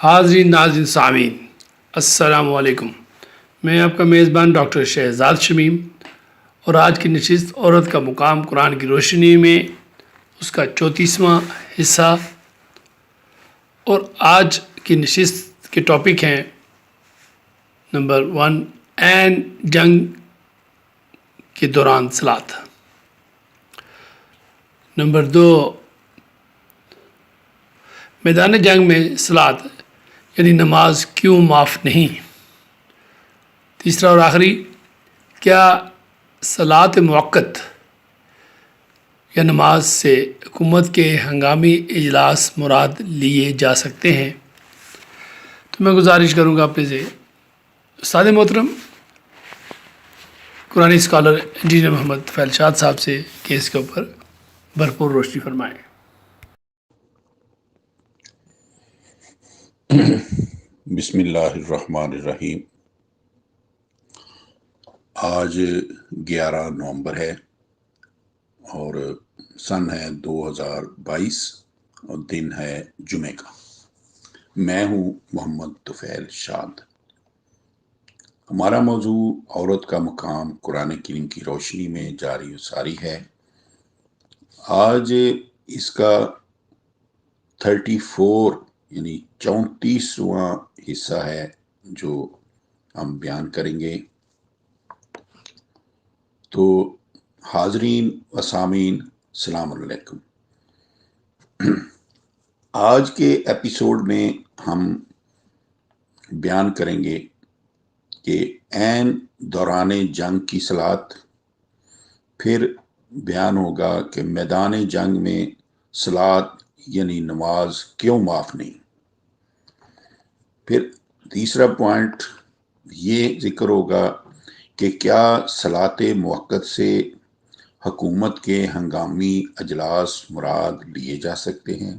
حاضرین ناظرین سامعین السلام علیکم۔ میں آپ کا میزبان ڈاکٹر شہزاد شمیم، اور آج کی نشست عورت کا مقام قرآن کی روشنی میں اس کا 34واں حصہ، اور آج کی نشست کے ٹاپک ہیں نمبر 1 عین جنگ کے دوران صلاۃ، نمبر 2 میدان جنگ میں صلاۃ یعنی نماز کیوں معاف نہیں، تیسرا اور آخری کیا صلاۃ موقت یا نماز سے حکومت کے ہنگامی اجلاس مراد لیے جا سکتے ہیں۔ تو میں گزارش کروں گا اپنے سے استاد محترم قرآن اسکالر انجینئر محمد فیل شاد صاحب سے کہ اس کے اوپر بھرپور روشنی فرمائیں۔ بسم اللہ الرحمن الرحیم۔ آج 11 نومبر ہے اور سن ہے 2022 اور دن ہے جمعہ کا۔ میں ہوں محمد طفیل شاد۔ ہمارا موضوع عورت کا مقام قرآن کریم کی روشنی میں جاری و ساری ہے۔ آج اس کا 34 یعنی 34واں حصہ ہے جو ہم بیان کریں گے۔ تو حاضرین و سامعین السلام علیکم۔ آج کے ایپیسوڈ میں ہم بیان کریں گے کہ عین دوران جنگ کی صلاۃ، پھر بیان ہوگا کہ میدان جنگ میں صلاۃ یعنی نماز کیوں معاف نہیں، پھر تیسرا پوائنٹ یہ ذکر ہوگا کہ کیا صلاۃ موقت سے حکومت کے ہنگامی اجلاس مراد لیے جا سکتے ہیں،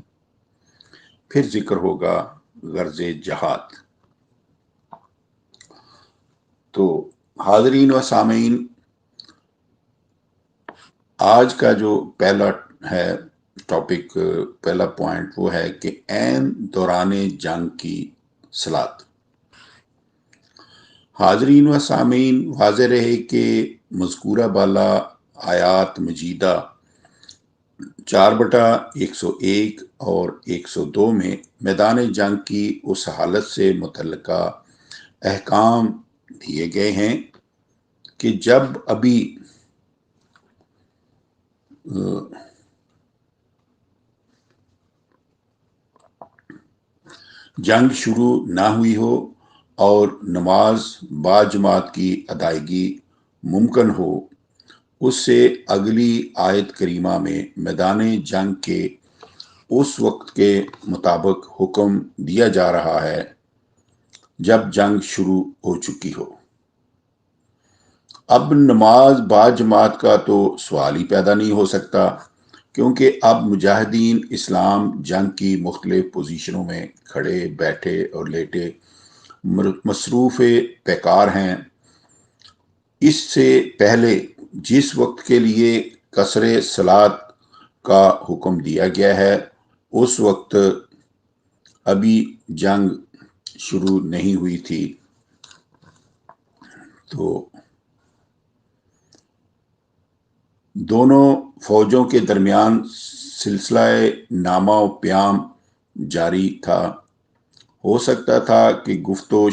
پھر ذکر ہوگا غرض جہاد۔ تو حاضرین و سامعین، آج کا جو پہلا ہے ٹاپک، پہلا پوائنٹ وہ ہے کہ عین دوران جنگ کی صلاۃ۔ حاضرین و سامعین، واضح رہے کہ مذکورہ بالا آیات مجیدہ 4/101 اور 102 میں میدان جنگ کی اس حالت سے متعلقہ احکام دیے گئے ہیں کہ جب ابھی جنگ شروع نہ ہوئی ہو اور نماز با جماعت کی ادائیگی ممکن ہو، اس سے اگلی آیت کریمہ میں میدان جنگ کے اس وقت کے مطابق حکم دیا جا رہا ہے جب جنگ شروع ہو چکی ہو۔ اب نماز با جماعت کا تو سوال ہی پیدا نہیں ہو سکتا، کیونکہ اب مجاہدین اسلام جنگ کی مختلف پوزیشنوں میں کھڑے، بیٹھے اور لیٹے مصروف پیکار ہیں۔ اس سے پہلے جس وقت کے لیے قصر صلاۃ کا حکم دیا گیا ہے، اس وقت ابھی جنگ شروع نہیں ہوئی تھی۔ تو دونوں فوجوں کے درمیان سلسلہ نامہ و پیام جاری تھا۔ ہو سکتا تھا کہ گفت و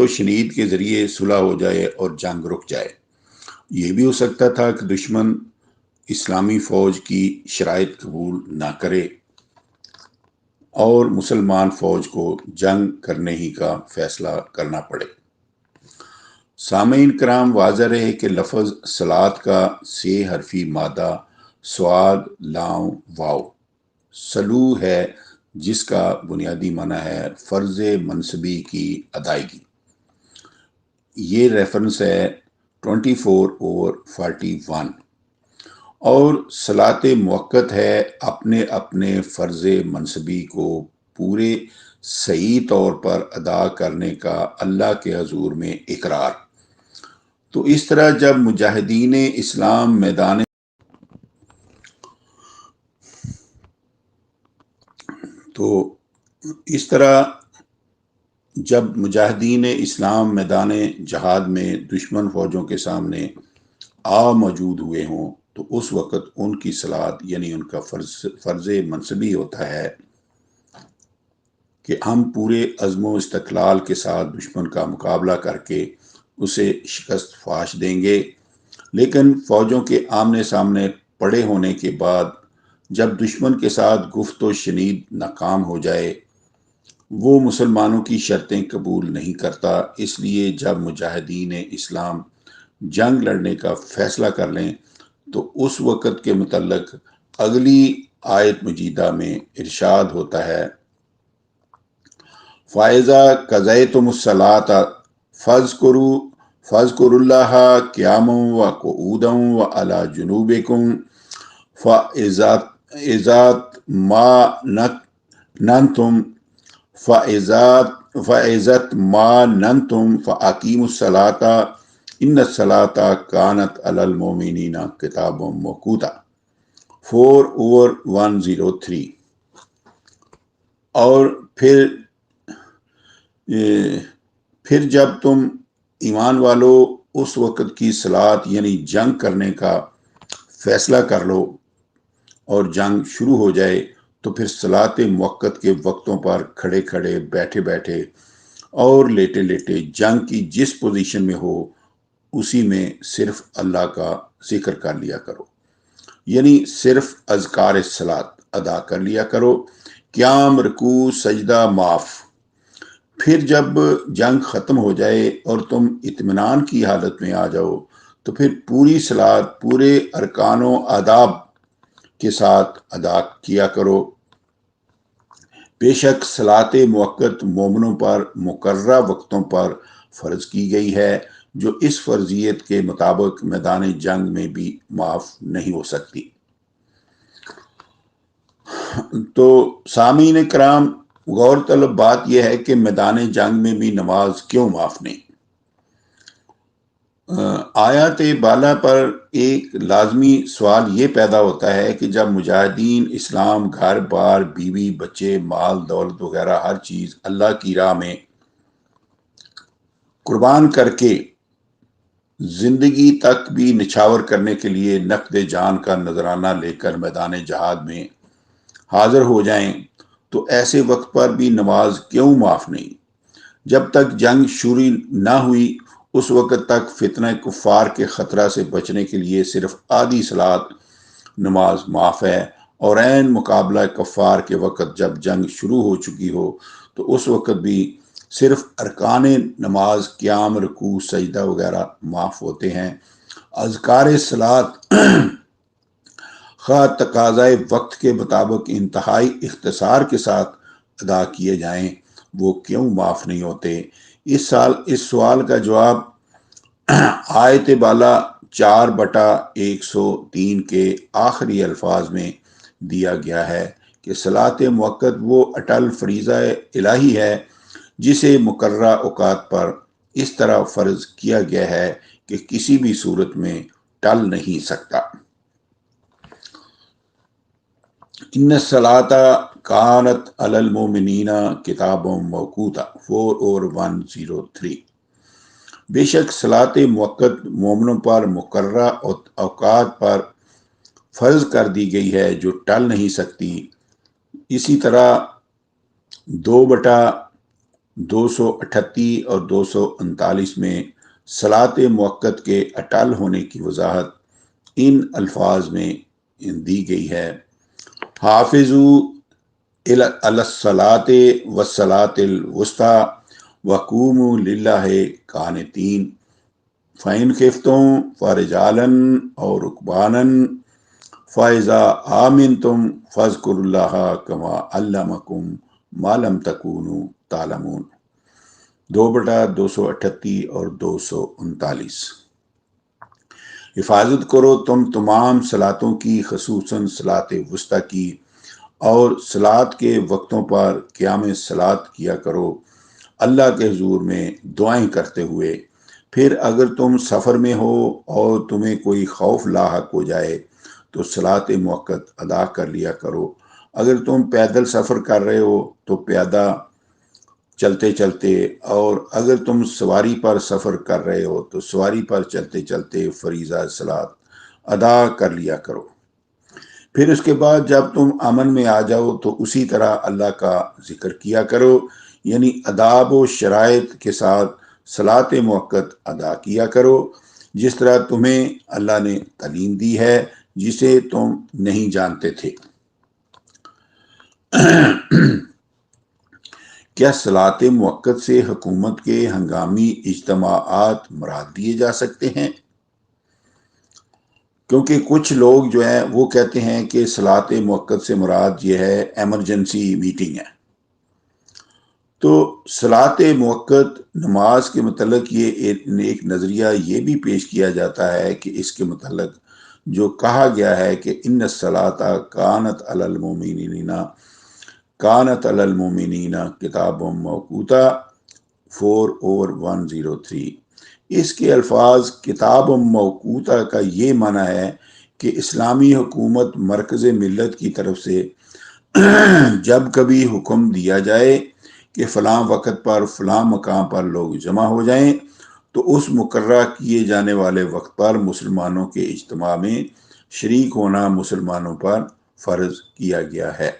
شنید کے ذریعے صلح ہو جائے اور جنگ رک جائے۔ یہ بھی ہو سکتا تھا کہ دشمن اسلامی فوج کی شرائط قبول نہ کرے اور مسلمان فوج کو جنگ کرنے ہی کا فیصلہ کرنا پڑے۔ سامعین کرام، واضح رہے کہ لفظ صلاۃ کا 6 حرفی مادہ صاد لام واو سلو ہے، جس کا بنیادی معنی ہے فرض منصبی کی ادائیگی۔ یہ ریفرنس ہے 24/41 اور صلاۃ موقت ہے اپنے اپنے فرض منصبی کو پورے صحیح طور پر ادا کرنے کا اللہ کے حضور میں اقرار۔ تو اس طرح جب مجاہدین اسلام میدان جہاد میں دشمن فوجوں کے سامنے موجود ہوئے ہوں تو اس وقت ان کی صلاۃ یعنی ان کا فرض منصبی ہوتا ہے کہ ہم پورے عزم و استقلال کے ساتھ دشمن کا مقابلہ کر کے اسے شکست فاش دیں گے۔ لیکن فوجوں کے آمنے سامنے پڑے ہونے کے بعد جب دشمن کے ساتھ گفت و شنید ناکام ہو جائے، وہ مسلمانوں کی شرطیں قبول نہیں کرتا۔ اس لیے جب مجاہدین اسلام جنگ لڑنے کا فیصلہ کر لیں تو اس وقت کے متعلق اگلی آیت مجیدہ میں ارشاد ہوتا ہے، فَإِذَا قَضَيْتُمُ الصَّلَاةَ فَاذْكُرُوا اللَّهَ قِيَامًا وَقُعُودًا وَعَلَى جُنُوبِكُمْ فَإِذَا اطْمَأْنَنْتُمْ فَأَقِيمُوا الصَّلَاةَ إِنَّ الصَّلَاةَ كَانَتْ عَلَى الْمُؤْمِنِينَ كِتَابًا مَوْقُوتًا 4:103۔ اور پھر جب تم ایمان والو اس وقت کی صلاۃ یعنی جنگ کرنے کا فیصلہ کر لو اور جنگ شروع ہو جائے تو پھر صلاۃ موقت کے وقتوں پر کھڑے کھڑے، بیٹھے بیٹھے اور لیٹے لیٹے جنگ کی جس پوزیشن میں ہو اسی میں صرف اللہ کا ذکر کر لیا کرو، یعنی صرف اذکار صلاۃ ادا کر لیا کرو۔ قیام، رکوع، سجدہ معاف۔ پھر جب جنگ ختم ہو جائے اور تم اطمینان کی حالت میں آ جاؤ تو پھر پوری صلاۃ پورے ارکان و آداب کے ساتھ ادا کیا کرو۔ بے شک صلاۃ موقت مومنوں پر مقررہ وقتوں پر فرض کی گئی ہے جو اس فرضیت کے مطابق میدان جنگ میں بھی معاف نہیں ہو سکتی۔ تو سامعین کرام، غور طلب بات یہ ہے کہ میدان جنگ میں بھی نماز کیوں معاف نہیں؟ آیات بالا پر ایک لازمی سوال یہ پیدا ہوتا ہے کہ جب مجاہدین اسلام گھر بار، بیوی، بچے، مال دولت وغیرہ ہر چیز اللہ کی راہ میں قربان کر کے زندگی تک بھی نچھاور کرنے کے لیے نقد جان کا نذرانہ لے کر میدان جہاد میں حاضر ہو جائیں تو ایسے وقت پر بھی نماز کیوں معاف نہیں؟ جب تک جنگ شروع نہ ہوئی اس وقت تک فتنہ کفار کے خطرہ سے بچنے کے لیے صرف آدھی صلاۃ نماز معاف ہے، اور عین مقابلہ کفار کے وقت جب جنگ شروع ہو چکی ہو تو اس وقت بھی صرف ارکان نماز قیام، رکوع، سجدہ وغیرہ معاف ہوتے ہیں۔ اذکار صلاۃ خواہ تقاضائے وقت کے مطابق انتہائی اختصار کے ساتھ ادا کیے جائیں، وہ کیوں معاف نہیں ہوتے؟ اس سوال کا جواب آیت بالا 4/103 کے آخری الفاظ میں دیا گیا ہے کہ صلاۃ موقت وہ اٹل فریضہ الہی ہے جسے مقررہ اوقات پر اس طرح فرض کیا گیا ہے کہ کسی بھی صورت میں ٹل نہیں سکتا۔ ان الصلاۃ کانت علی المؤمنین کتابا موقوتا 4:103۔ بے شک صلاۃ موقت مومنوں پر مقررہ اوقات پر فرض کر دی گئی ہے جو ٹل نہیں سکتی۔ اسی طرح 2/238 اور 239 میں صلاۃ موقت کے اٹل ہونے کی وضاحت ان الفاظ میں دی گئی ہے، حافظوا علی الصلاۃ والصلاۃ الوسطی وقوموا للہ قانتین فإن خفتم فرجالا اور رکبانا فإذا آمنتم فاذکروا اللہ کما علمکم ما لم تکونوا تعلمون 2/238 اور 239۔ حفاظت کرو تم تمام صلاتوں کی، خصوصاً صلاۃ وسطی کی، اور صلات کے وقتوں پر قیام صلات کیا کرو اللہ کے حضور میں دعائیں کرتے ہوئے۔ پھر اگر تم سفر میں ہو اور تمہیں کوئی خوف لاحق ہو جائے تو صلات موقت ادا کر لیا کرو۔ اگر تم پیدل سفر کر رہے ہو تو پیادہ چلتے چلتے، اور اگر تم سواری پر سفر کر رہے ہو تو سواری پر چلتے چلتے فریضہ صلات ادا کر لیا کرو۔ پھر اس کے بعد جب تم امن میں آ جاؤ تو اسی طرح اللہ کا ذکر کیا کرو، یعنی آداب و شرائط کے ساتھ صلات موقت ادا کیا کرو، جس طرح تمہیں اللہ نے تعلیم دی ہے جسے تم نہیں جانتے تھے۔ کیا صلات موقت سے حکومت کے ہنگامی اجتماعات مراد دیے جا سکتے ہیں؟ کیونکہ کچھ لوگ جو ہیں وہ کہتے ہیں کہ صلات موقت سے مراد یہ ہے ایمرجنسی میٹنگ ہے۔ تو صلات موقت نماز کے متعلق یہ ایک نظریہ یہ بھی پیش کیا جاتا ہے کہ اس کے متعلق جو کہا گیا ہے کہ ان الصلاۃ کانت علی المؤمنین کتاب موقوتا 4/103، اس کے الفاظ کتاب موقوتا کا یہ معنی ہے کہ اسلامی حکومت مرکز ملت کی طرف سے جب کبھی حکم دیا جائے کہ فلاں وقت پر فلاں مقام پر لوگ جمع ہو جائیں تو اس مقررہ کیے جانے والے وقت پر مسلمانوں کے اجتماع میں شریک ہونا مسلمانوں پر فرض کیا گیا ہے۔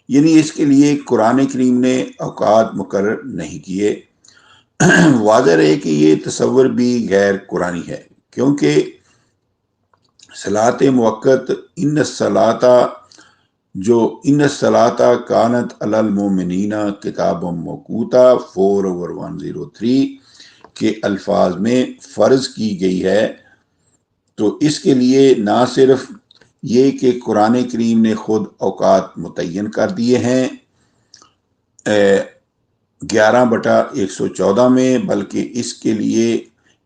یعنی اس کے لیے قرآن کریم نے اوقات مقرر نہیں کیے۔ واضح ہے کہ یہ تصور بھی غیر قرآنی ہے، کیونکہ صلات موقت ان الصلاۃ کانت علی المؤمنین کتاب موقوتا 4/103 کے الفاظ میں فرض کی گئی ہے، تو اس کے لیے نہ صرف یہ کہ قرآن کریم نے خود اوقات متعین کر دیے ہیں 11/114 میں، بلکہ اس کے لیے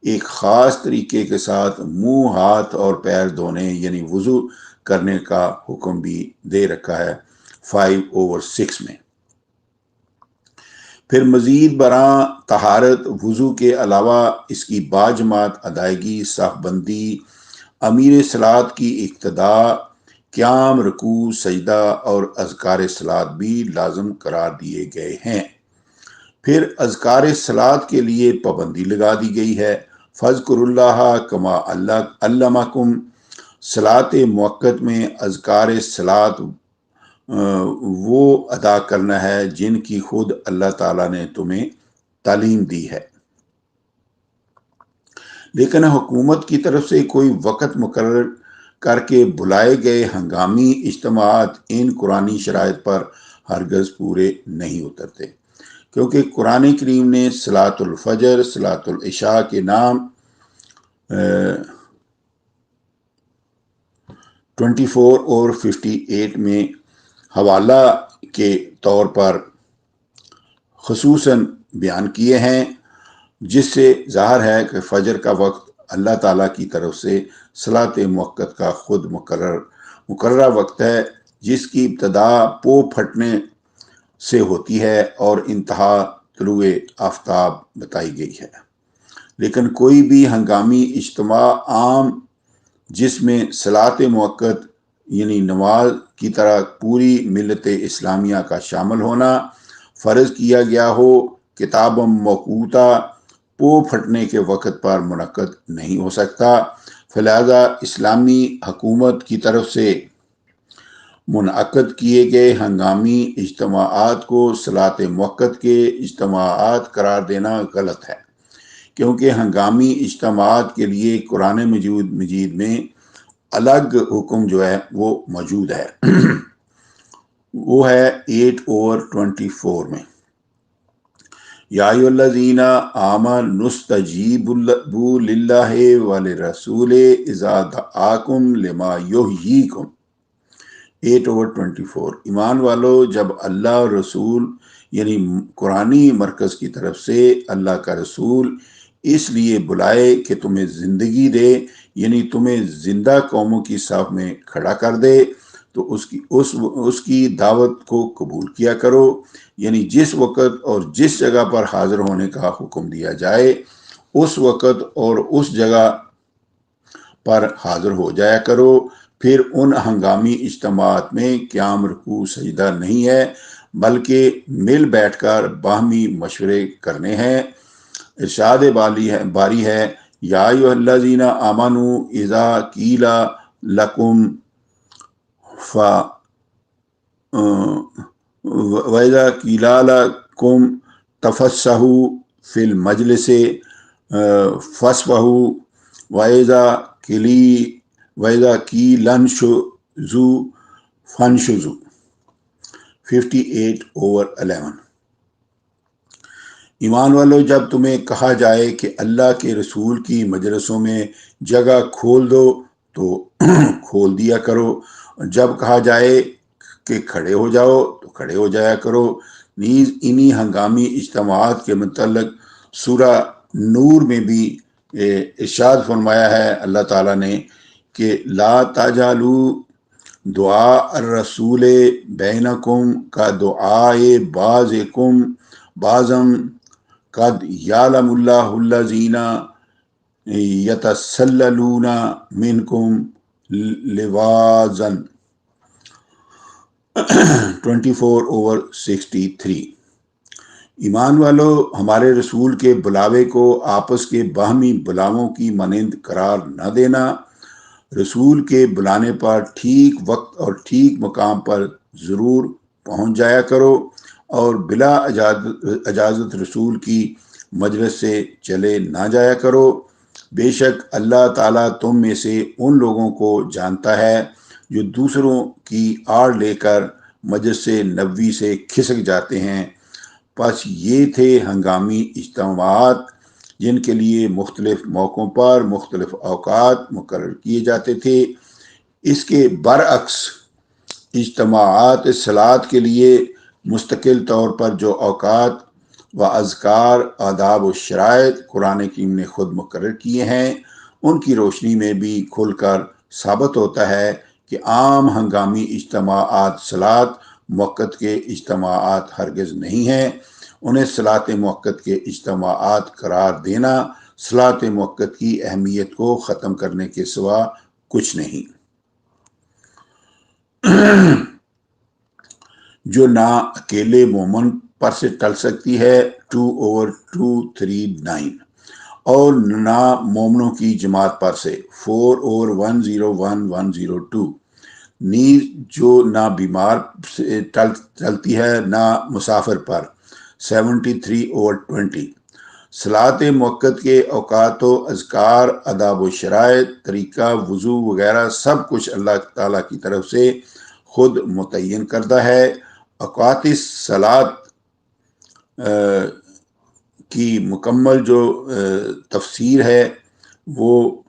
ایک خاص طریقے کے ساتھ منہ، ہاتھ اور پیر دھونے یعنی وضو کرنے کا حکم بھی دے رکھا ہے 5/6 میں۔ پھر مزید برآں طہارت، وضو کے علاوہ اس کی باجماعت ادائیگی، صف بندی، امیر صلات کی اقتدا، قیام، رکوع، سجدہ اور اذکار صلات بھی لازم قرار دیے گئے ہیں۔ پھر اذکار صلات کے لیے پابندی لگا دی گئی ہے، فاذکروا اللہ کما علمکم۔ صلات موقت میں اذکار صلات وہ ادا کرنا ہے جن کی خود اللہ تعالیٰ نے تمہیں تعلیم دی ہے۔ لیکن حکومت کی طرف سے کوئی وقت مقرر کر کے بلائے گئے ہنگامی اجتماعات ان قرآنی شرائط پر ہرگز پورے نہیں اترتے، کیونکہ قرآن کریم نے صلاۃ الفجر، صلاۃ العشاء کے نام 24 اور 58 میں حوالہ کے طور پر خصوصاً بیان کیے ہیں، جس سے ظاہر ہے کہ فجر کا وقت اللہ تعالیٰ کی طرف سے صلاۃ موقت کا خود مقررہ وقت ہے، جس کی ابتدا پو پھٹنے سے ہوتی ہے اور انتہا طلوع آفتاب بتائی گئی ہے۔ لیکن کوئی بھی ہنگامی اجتماع عام جس میں صلاۃ موقت یعنی نماز کی طرح پوری ملت اسلامیہ کا شامل ہونا فرض کیا گیا ہو، کتاب موقوتا پو پھٹنے کے وقت پر منعقد نہیں ہو سکتا۔ فلہذا اسلامی حکومت کی طرف سے منعقد کیے گئے ہنگامی اجتماعات کو صلاۃ موقت کے اجتماعات قرار دینا غلط ہے، کیونکہ ہنگامی اجتماعات کے لیے قرآن مجید میں الگ حکم جو ہے وہ موجود ہے، وہ ہے 8/24 میں، یا ایھا الذین آمنوا استجیبوا للہ وللرسول اذا دعاکم لما یحییکم۔ 8/24 ایمان والو، جب اللہ اور رسول یعنی قرآنی مرکز کی طرف سے اللہ کا رسول اس لیے بلائے کہ تمہیں زندگی دے، یعنی تمہیں زندہ قوموں کی صف میں کھڑا کر دے، تو اس کی دعوت کو قبول کیا کرو، یعنی جس وقت اور جس جگہ پر حاضر ہونے کا حکم دیا جائے اس وقت اور اس جگہ پر حاضر ہو جایا کرو۔ پھر ان ہنگامی اجتماعات میں قیام رکوع سجدہ نہیں ہے بلکہ مل بیٹھ کر باہمی مشورے کرنے ہیں۔ ارشاد باری ہے یا ایھا الذین آمنوا اذا قیل لکم وَإِذَا قِيلَ لَكُمْ تَفَسَّحُوا فِي الْمَجْلِسِ فَافْصَحُوا وَإِذَا قِيلَ انشُزُوا فَانشُزُوا۔ 58/11۔ ایمان والو، جب تمہیں کہا جائے کہ اللہ کے رسول کی مجلسوں میں جگہ کھول دو تو کھول دیا کرو، جب کہا جائے کہ کھڑے ہو جاؤ تو کھڑے ہو جایا کرو۔ نیز انہی ہنگامی اجتماعات کے متعلق سورہ نور میں بھی ارشاد فرمایا ہے اللہ تعالیٰ نے کہ لا تجعلوا دعاء الرسول بینکم کا دعاء بعضکم بعضا قد یعلم اللہ الذین یتسللون منکم لواذا۔ 24/63۔ ایمان والو، ہمارے رسول کے بلاوے کو آپس کے باہمی بلاووں کی مانند قرار نہ دینا۔ رسول کے بلانے پر ٹھیک وقت اور ٹھیک مقام پر ضرور پہنچ جایا کرو اور بلا اجازت رسول کی مجلس سے چلے نہ جایا کرو۔ بے شک اللہ تعالیٰ تم میں سے ان لوگوں کو جانتا ہے جو دوسروں کی آڑ لے کر مجلس نبوی سے کھسک جاتے ہیں۔ پس یہ تھے ہنگامی اجتماعات جن کے لیے مختلف موقعوں پر مختلف اوقات مقرر کیے جاتے تھے۔ اس کے برعکس اجتماعات صلاۃ کے لیے مستقل طور پر جو اوقات و اذکار، آداب و شرائط قرآن کریم نے خود مقرر کیے ہیں، ان کی روشنی میں بھی کھل کر ثابت ہوتا ہے کہ عام ہنگامی اجتماعات صلاۃ موقت کے اجتماعات ہرگز نہیں ہیں۔ انہیں صلاۃ موقت کے اجتماعات قرار دینا صلاۃ موقت کی اہمیت کو ختم کرنے کے سوا کچھ نہیں۔ جو نہ اکیلے مومن پر سے ٹل سکتی ہے 2/239 اور نہ مومنوں کی جماعت پر سے 4/101-102۔ نیز جو نہ بیمار سے ٹلتی ہے نہ مسافر پر 73/20۔ صلاۃ موقت کے اوقات و اذکار، آداب و شرائط، طریقہ وضو وغیرہ سب کچھ اللہ تعالیٰ کی طرف سے خود متعین کردہ ہے۔ اوقات صلاۃ کی مکمل جو تفسیر ہے وہ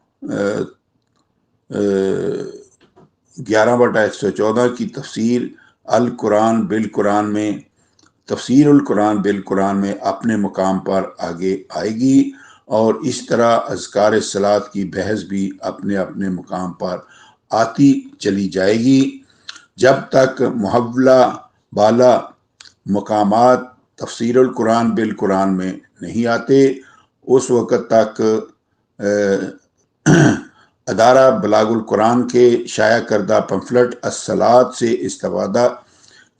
11/114 کی تفسیر القرآن بالقرآن میں تفسیر القرآن بالقرآن میں اپنے مقام پر آگے آئے گی، اور اس طرح اذکار صلاۃ کی بحث بھی اپنے اپنے مقام پر آتی چلی جائے گی۔ جب تک محولہ بالا مقامات تفسیر القرآن بالقرآن میں نہیں آتے، اس وقت تک ادارہ بلاغ القرآن کے شائع کردہ پمفلٹ الصلاۃ سے استفادہ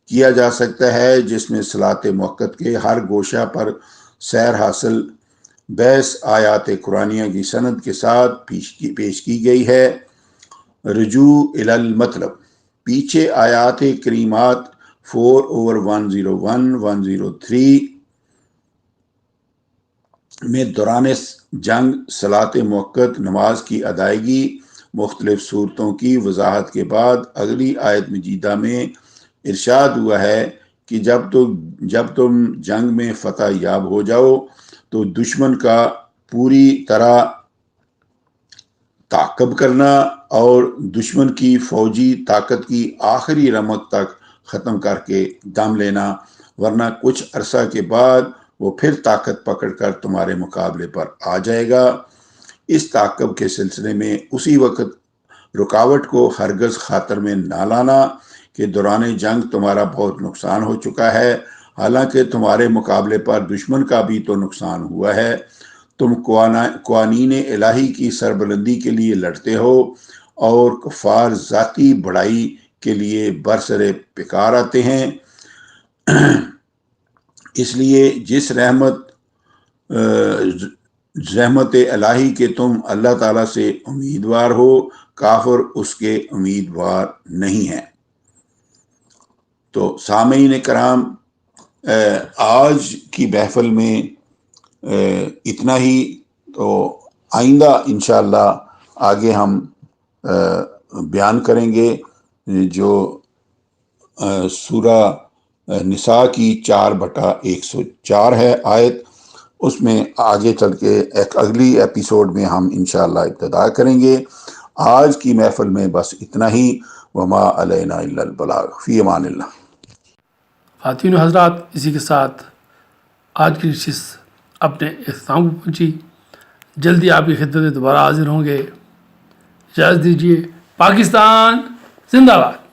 کیا جا سکتا ہے، جس میں صلاۃ موقت کے ہر گوشہ پر سیر حاصل بحث آیات قرآنیہ کی سند کے ساتھ پیش کی گئی ہے۔ رجوع الی المطلب، پیچھے آیات کریمات 4/101-103 میں دوران جنگ صلاۃ موقت نماز کی ادائیگی مختلف صورتوں کی وضاحت کے بعد اگلی آیت مجیدہ میں ارشاد ہوا ہے کہ جب تم جنگ میں فتح یاب ہو جاؤ تو دشمن کا پوری طرح تعاقب کرنا اور دشمن کی فوجی طاقت کی آخری رمق تک ختم کر کے دم لینا، ورنہ کچھ عرصہ کے بعد وہ پھر طاقت پکڑ کر تمہارے مقابلے پر آ جائے گا۔ اس تعاقب کے سلسلے میں اسی وقت رکاوٹ کو ہرگز خاطر میں نہ لانا کہ دوران جنگ تمہارا بہت نقصان ہو چکا ہے، حالانکہ تمہارے مقابلے پر دشمن کا بھی تو نقصان ہوا ہے۔ تم قوانین الہی کی سربلندی کے لیے لڑتے ہو اور کفار ذاتی بڑائی کے لیے برسر پیکار آتے ہیں۔ اس لیے جس رحمت الہی کے تم اللہ تعالیٰ سے امیدوار ہو، کافر اس کے امیدوار نہیں ہیں۔ تو سامعین کرام، آج کی محفل میں اتنا ہی۔ تو آئندہ انشاءاللہ آگے ہم بیان کریں گے جو سورہ نساء کی 4/104 ہے آیت، اس میں آگے چل کے ایک اگلی ایپیسوڈ میں ہم انشاءاللہ ابتدا کریں گے۔ آج کی محفل میں بس اتنا ہی۔ وما علینا الا البلاغ۔ فی امان اللہ۔ خواتین و حضرات، اسی کے ساتھ آج کی نشست اپنے اختتام کو پہنچی۔ جلدی آپ کی خدمت میں دوبارہ حاضر ہوں گے۔ اجازت دیجیے۔ پاکستان زندہ باد۔